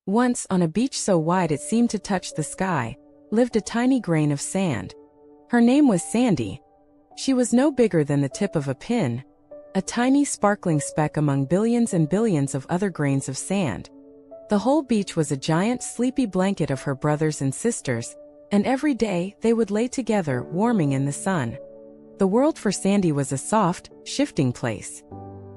Once, on a beach so wide it seemed to touch the sky, lived a tiny grain of sand. Her name was Sandy. She was no bigger than the tip of a pin, a tiny sparkling speck among billions and billions of other grains of sand. The whole beach was a giant sleepy blanket of her brothers and sisters, and every day they would lay together, warming in the sun. The world for Sandy was a soft, shifting place.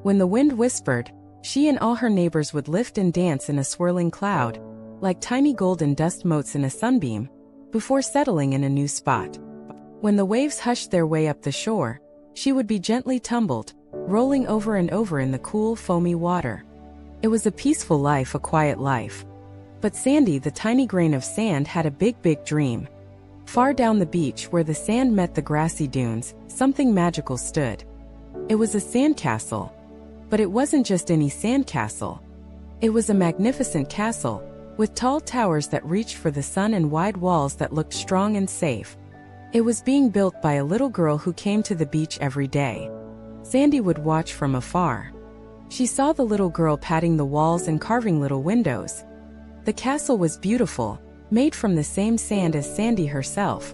When the wind whispered, she and all her neighbors would lift and dance in a swirling cloud, like tiny golden dust motes in a sunbeam, before settling in a new spot. When the waves hushed their way up the shore, she would be gently tumbled, rolling over and over in the cool, foamy water. It was a peaceful life, a quiet life. But Sandy, the tiny grain of sand, had a big dream. Far down the beach, where the sand met the grassy dunes, something magical stood. It was a sandcastle. But it wasn't just any sandcastle. It was a magnificent castle, with tall towers that reached for the sun and wide walls that looked strong and safe. It was being built by a little girl who came to the beach every day. Sandy would watch from afar. She saw the little girl patting the walls and carving little windows. The castle was beautiful, made from the same sand as Sandy herself.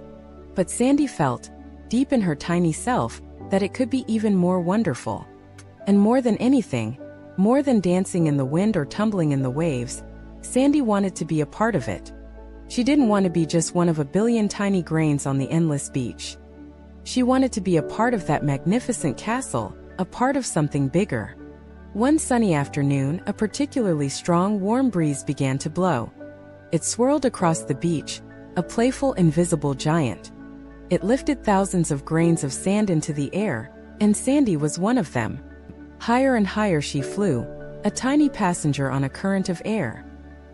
But Sandy felt, deep in her tiny self, that it could be even more wonderful. And more than anything, more than dancing in the wind or tumbling in the waves, Sandy wanted to be a part of it. She didn't want to be just one of a billion tiny grains on the endless beach. She wanted to be a part of that magnificent castle, a part of something bigger. One sunny afternoon, a particularly strong, warm breeze began to blow. It swirled across the beach, a playful, invisible giant. It lifted thousands of grains of sand into the air, and Sandy was one of them. Higher and higher she flew, a tiny passenger on a current of air.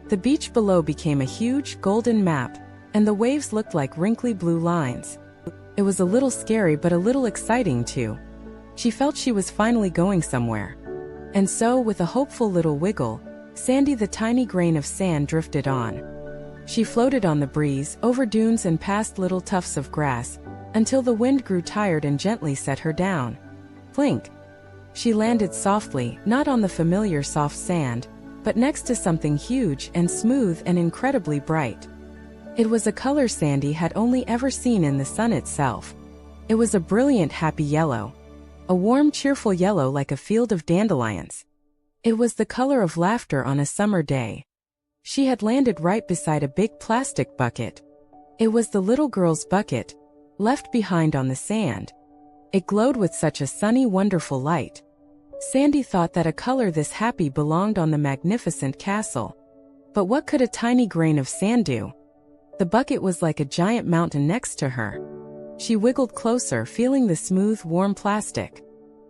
The beach below became a huge, golden map, and the waves looked like wrinkly blue lines. It was a little scary but a little exciting too. She felt she was finally going somewhere. And so, with a hopeful little wiggle, Sandy, the tiny grain of sand, drifted on. She floated on the breeze, over dunes and past little tufts of grass, until the wind grew tired and gently set her down. Plink! She landed softly, not on the familiar soft sand, but next to something huge and smooth and incredibly bright. It was a color Sandy had only ever seen in the sun itself. It was a brilliant, happy yellow. A warm, cheerful yellow like a field of dandelions. It was the color of laughter on a summer day. She had landed right beside a big plastic bucket. It was the little girl's bucket, left behind on the sand. It glowed with such a sunny, wonderful light. Sandy thought that a color this happy belonged on the magnificent castle. But what could a tiny grain of sand do? The bucket was like a giant mountain next to her. She wiggled closer, feeling the smooth, warm plastic.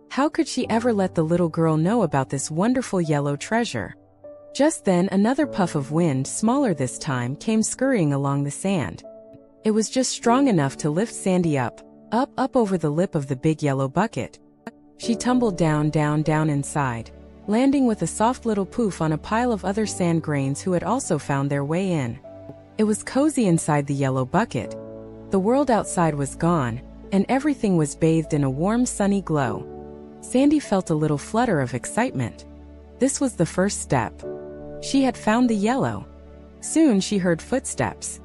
How could she ever let the little girl know about this wonderful yellow treasure? Just then, another puff of wind, smaller this time, came scurrying along the sand. It was just strong enough to lift Sandy up over the lip of the big yellow bucket. She tumbled down inside, landing with a soft little poof on a pile of other sand grains who had also found their way in. It was cozy inside the yellow bucket. The world outside was gone, and everything was bathed in a warm, sunny glow. Sandy felt a little flutter of excitement. This was the first step. She had found the yellow. Soon she heard footsteps.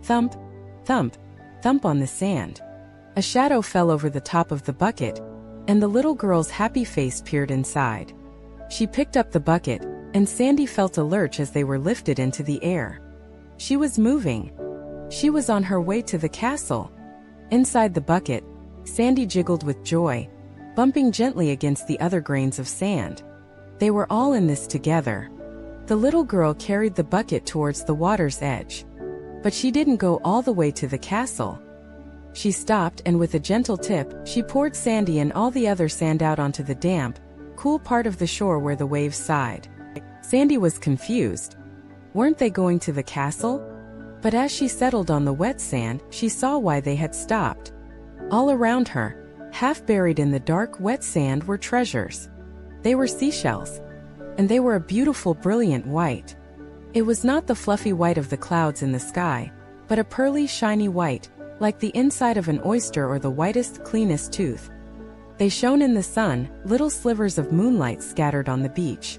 Thump, thump, thump on the sand. A shadow fell over the top of the bucket, and the little girl's happy face peered inside. She picked up the bucket, and Sandy felt a lurch as they were lifted into the air. She was moving. She was on her way to the castle. Inside the bucket, Sandy jiggled with joy, bumping gently against the other grains of sand. They were all in this together. The little girl carried the bucket towards the water's edge. But she didn't go all the way to the castle. She stopped, and with a gentle tip, she poured Sandy and all the other sand out onto the damp, cool part of the shore where the waves sighed. Sandy was confused. Weren't they going to the castle? But as she settled on the wet sand, she saw why they had stopped. All around her, half buried in the dark, wet sand, were treasures. They were seashells. And they were a beautiful, brilliant white. It was not the fluffy white of the clouds in the sky, but a pearly, shiny white, like the inside of an oyster or the whitest, cleanest tooth. They shone in the sun, little slivers of moonlight scattered on the beach.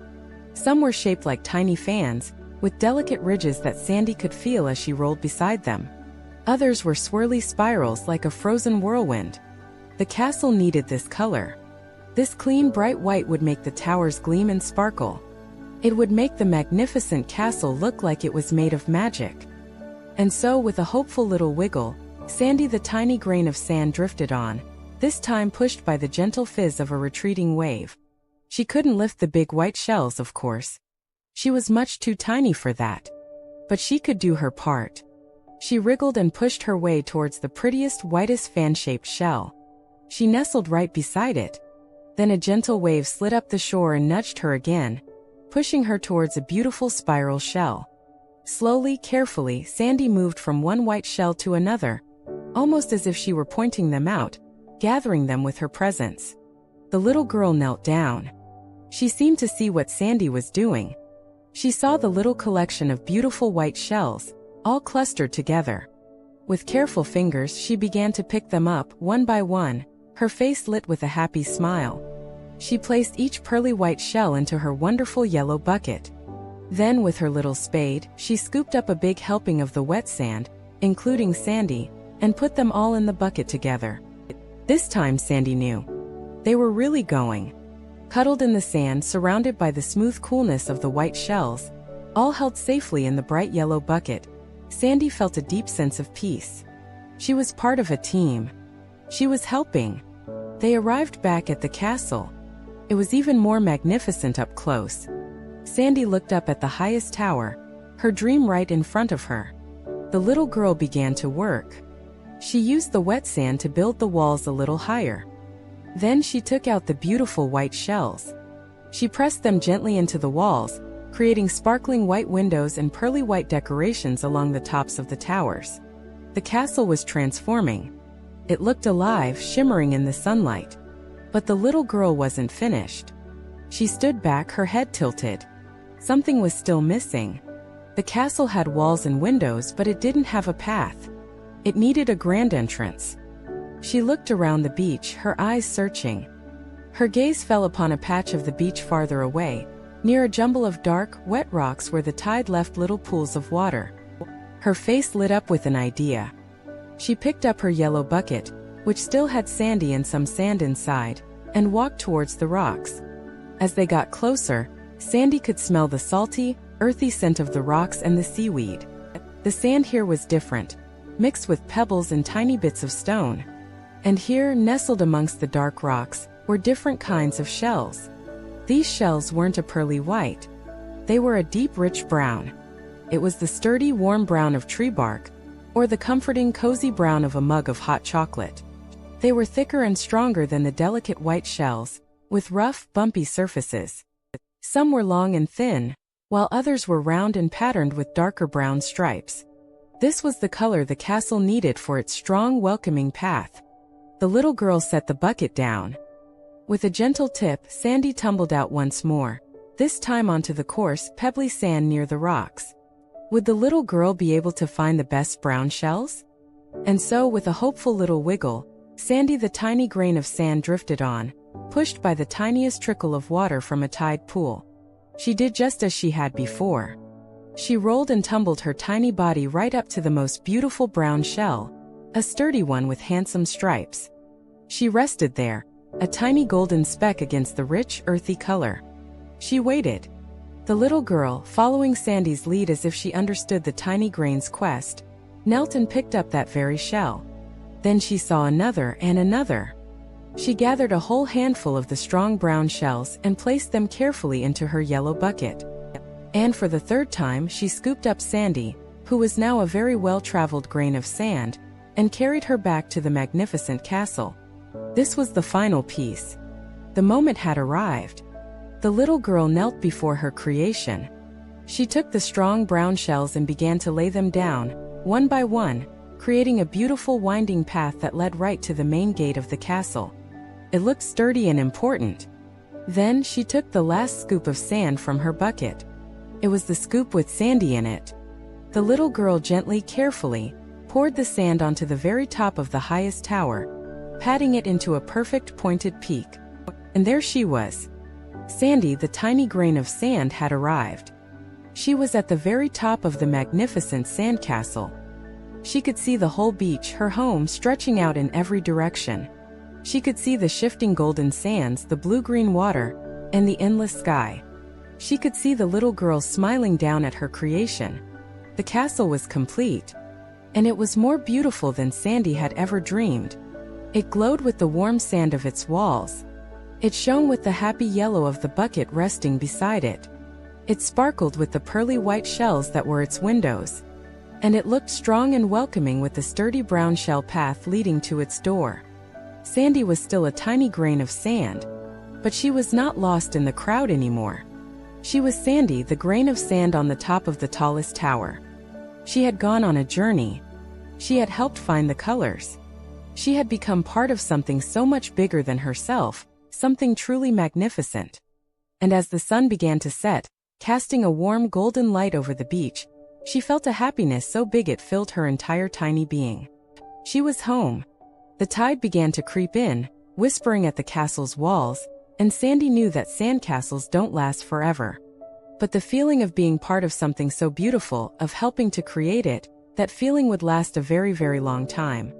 Some were shaped like tiny fans, with delicate ridges that Sandy could feel as she rolled beside them. Others were swirly spirals like a frozen whirlwind. The castle needed this color. This clean, bright white would make the towers gleam and sparkle. It would make the magnificent castle look like it was made of magic. And so, with a hopeful little wiggle, Sandy the tiny grain of sand drifted on, this time pushed by the gentle fizz of a retreating wave. She couldn't lift the big white shells, of course. She was much too tiny for that. But she could do her part. She wriggled and pushed her way towards the prettiest, whitest fan-shaped shell. She nestled right beside it. Then a gentle wave slid up the shore and nudged her again, pushing her towards a beautiful spiral shell. Slowly, carefully, Sandy moved from one white shell to another, almost as if she were pointing them out, gathering them with her presence. The little girl knelt down. She seemed to see what Sandy was doing. She saw the little collection of beautiful white shells, all clustered together. With careful fingers, she began to pick them up, one by one, her face lit with a happy smile. She placed each pearly white shell into her wonderful yellow bucket. Then, with her little spade, she scooped up a big helping of the wet sand, including Sandy, and put them all in the bucket together. This time Sandy knew. They were really going. Cuddled in the sand, surrounded by the smooth coolness of the white shells, all held safely in the bright yellow bucket, Sandy felt a deep sense of peace. She was part of a team. She was helping. They arrived back at the castle. It was even more magnificent up close. Sandy looked up at the highest tower, her dream right in front of her. The little girl began to work. She used the wet sand to build the walls a little higher. Then she took out the beautiful white shells. She pressed them gently into the walls, creating sparkling white windows and pearly white decorations along the tops of the towers. The castle was transforming. It looked alive, shimmering in the sunlight. But the little girl wasn't finished. She stood back, her head tilted. Something was still missing. The castle had walls and windows, but it didn't have a path. It needed a grand entrance. She looked around the beach, her eyes searching. Her gaze fell upon a patch of the beach farther away, near a jumble of dark, wet rocks where the tide left little pools of water. Her face lit up with an idea. She picked up her yellow bucket, which still had Sandy and some sand inside, and walked towards the rocks. As they got closer, Sandy could smell the salty, earthy scent of the rocks and the seaweed. The sand here was different, mixed with pebbles and tiny bits of stone. And here, nestled amongst the dark rocks, were different kinds of shells. These shells weren't a pearly white. They were a deep, rich brown. It was the sturdy, warm brown of tree bark, or the comforting, cozy brown of a mug of hot chocolate. They were thicker and stronger than the delicate white shells, with rough, bumpy surfaces. Some were long and thin, while others were round and patterned with darker brown stripes. This was the color the castle needed for its strong, welcoming path. The little girl set the bucket down. With a gentle tip, Sandy tumbled out once more, this time onto the coarse, pebbly sand near the rocks. Would the little girl be able to find the best brown shells? And so, with a hopeful little wiggle, Sandy the tiny grain of sand drifted on, pushed by the tiniest trickle of water from a tide pool. She did just as she had before. She rolled and tumbled her tiny body right up to the most beautiful brown shell, a sturdy one with handsome stripes. She rested there, a tiny golden speck against the rich, earthy color. She waited. The little girl, following Sandy's lead as if she understood the tiny grain's quest, knelt and picked up that very shell. Then she saw another and another. She gathered a whole handful of the strong brown shells and placed them carefully into her yellow bucket. And for the third time she scooped up Sandy, who was now a very well-traveled grain of sand, and carried her back to the magnificent castle. This was the final piece. The moment had arrived. The little girl knelt before her creation. She took the strong brown shells and began to lay them down, one by one, creating a beautiful winding path that led right to the main gate of the castle. It looked sturdy and important. Then she took the last scoop of sand from her bucket. It was the scoop with Sandy in it. The little girl gently, carefully, poured the sand onto the very top of the highest tower, patting it into a perfect pointed peak. And there she was. Sandy, the tiny grain of sand, had arrived. She was at the very top of the magnificent sandcastle. She could see the whole beach, her home, stretching out in every direction. She could see the shifting golden sands, the blue-green water, and the endless sky. She could see the little girl smiling down at her creation. The castle was complete, and it was more beautiful than Sandy had ever dreamed. It glowed with the warm sand of its walls. It shone with the happy yellow of the bucket resting beside it. It sparkled with the pearly white shells that were its windows. And it looked strong and welcoming with the sturdy brown shell path leading to its door. Sandy was still a tiny grain of sand, but she was not lost in the crowd anymore. She was Sandy, the grain of sand on the top of the tallest tower. She had gone on a journey. She had helped find the colors. She had become part of something so much bigger than herself, something truly magnificent. And as the sun began to set, casting a warm golden light over the beach, she felt a happiness so big it filled her entire tiny being. She was home. The tide began to creep in, whispering at the castle's walls, and Sandy knew that sandcastles don't last forever. But the feeling of being part of something so beautiful, of helping to create it, that feeling would last a very, very long time.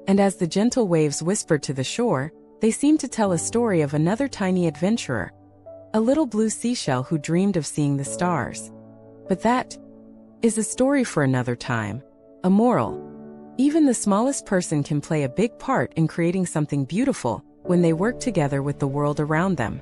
And as the gentle waves whispered to the shore, they seemed to tell a story of another tiny adventurer, a little blue seashell who dreamed of seeing the stars. But that is a story for another time. A moral: even the smallest person can play a big part in creating something beautiful when they work together with the world around them.